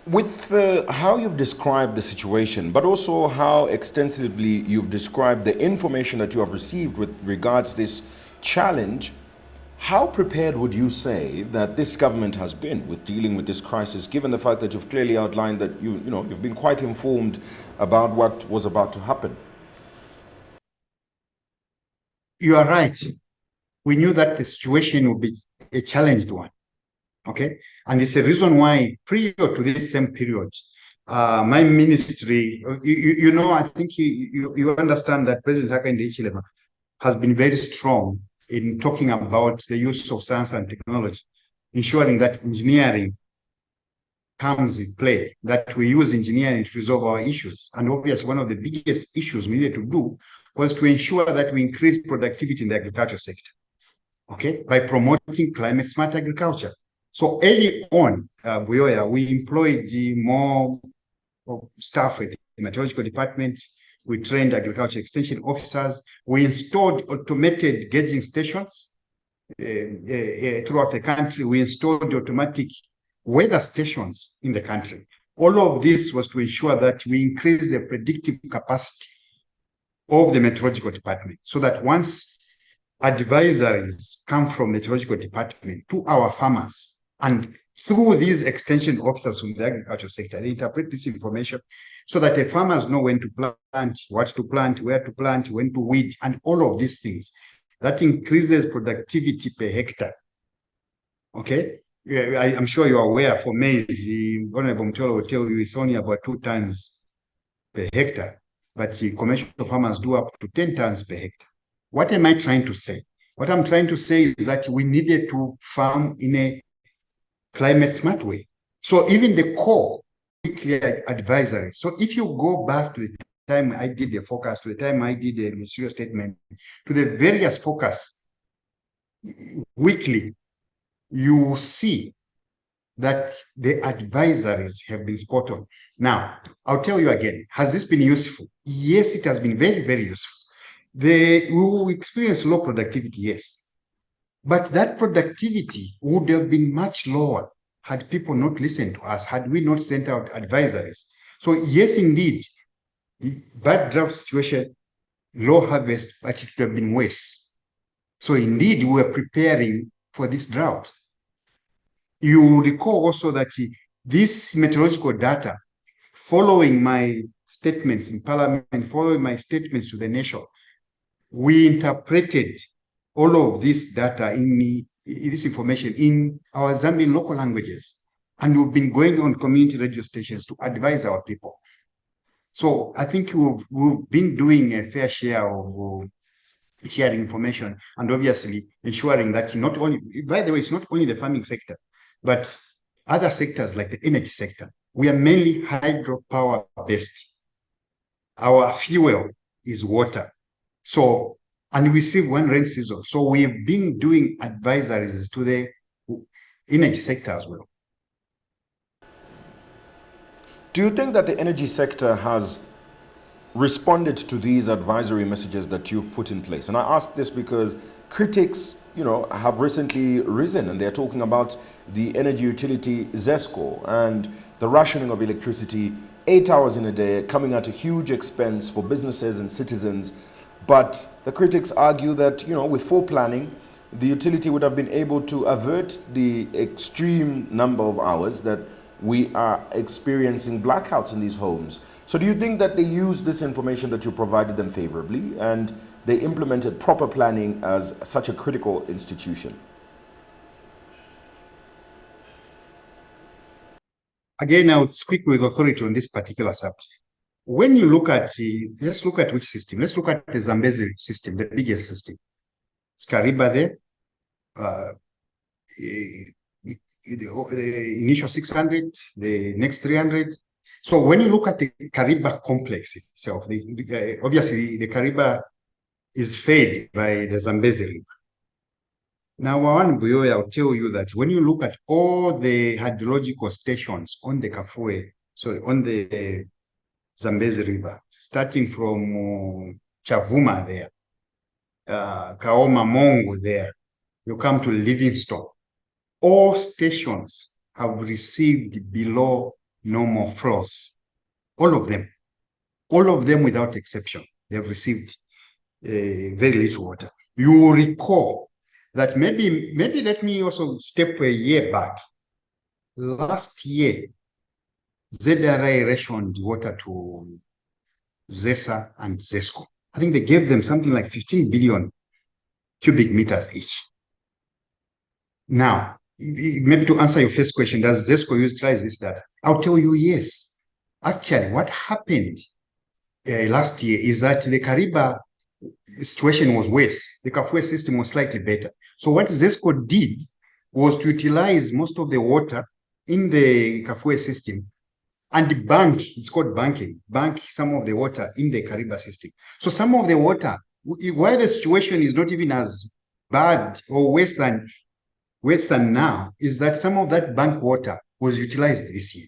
With how you've described the situation, but also how extensively you've described the information that you have received with regards to this challenge, how prepared would you say that this government has been with dealing with this crisis, given the fact that you've clearly outlined that you've been quite informed about what was about to happen? You are right. We knew that the situation would be a challenged one. Okay. And it's a reason why prior to this same period, my ministry, I think you understand that President Hakainde Hichilema has been very strong in talking about the use of science and technology, ensuring that engineering comes in play, that we use engineering to resolve our issues. And obviously, one of the biggest issues we needed to do was to ensure that we increase productivity in the agriculture sector, okay, by promoting climate smart agriculture. So early on, Buyoya, we employed more staff at the meteorological department. We trained agriculture extension officers. We installed automated gauging stations throughout the country. We installed automatic weather stations in the country. All of this was to ensure that we increase the predictive capacity of the meteorological department so that once advisories come from the meteorological department to our farmers, and through these extension officers from the agriculture sector, they interpret this information so that the farmers know when to plant, what to plant, where to plant, when to weed, and all of these things. That increases productivity per hectare. Okay? Yeah, I'm sure you're aware for maize, Honorable Mtolo will tell you it's only about 2 tons per hectare, but commercial farmers do up to 10 tons per hectare. What am I trying to say? What I'm trying to say is that we needed to farm in a climate smart way. So even the core weekly advisory. So if you go back to the time I did the forecast, to the time I did the ministerial statement, to the various forecasts weekly, you see that the advisories have been spot on. Now, I'll tell you again, has this been useful? Yes, it has been very, very useful. We will experience low productivity, yes. But that productivity would have been much lower had people not listened to us, had we not sent out advisories. So yes, indeed, bad drought situation, low harvest, but it would have been worse. So indeed, we were preparing for this drought. You recall also that this meteorological data, following my statements in Parliament, following my statements to the nation, we interpreted all of this data in this information in our Zambian local languages. And we've been going on community radio stations to advise our people. So I think we've been doing a fair share of sharing information and obviously ensuring that not only, by the way, it's not only the farming sector, but other sectors like the energy sector. We are mainly hydropower based. Our fuel is water. So, and we see one rain season. So we've been doing advisories to the energy sector as well. Do you think that the energy sector has responded to these advisory messages that you've put in place? And I ask this because critics, have recently risen and they're talking about the energy utility ZESCO and the rationing of electricity 8 hours in a day coming at a huge expense for businesses and citizens. But the critics argue that, with foreplanning, the utility would have been able to avert the extreme number of hours that we are experiencing blackouts in these homes. So do you think that they used this information that you provided them favorably and they implemented proper planning as such a critical institution? Again, I would speak with authority on this particular subject. When you look at, let's look at which system? Let's look at the Zambezi system, the biggest system. It's Kariba there, the initial 600, the next 300. So when you look at the Kariba complex itself, obviously the Kariba is fed by the Zambezi River. Now, one Buyoya will tell you that when you look at all the hydrological stations on the on the Zambezi River, starting from Chavuma there, Kaoma Mongo there, you come to Livingstone. All stations have received below no more flows. All of them without exception, they have received very little water. You will recall that maybe let me also step a year back. Last year, ZRA rationed water to ZESA and ZESCO. I think they gave them something like 15 billion cubic meters each. Now, maybe to answer your first question, does ZESCO utilize this data? I'll tell you yes. Actually, what happened last year is that the Kariba situation was worse. The Kafue system was slightly better. So what ZESCO did was to utilize most of the water in the Kafue system and it's called bank some of the water in the Kariba system. So some of the water, while the situation is not even as bad or worse than now, is that some of that bank water was utilized this year.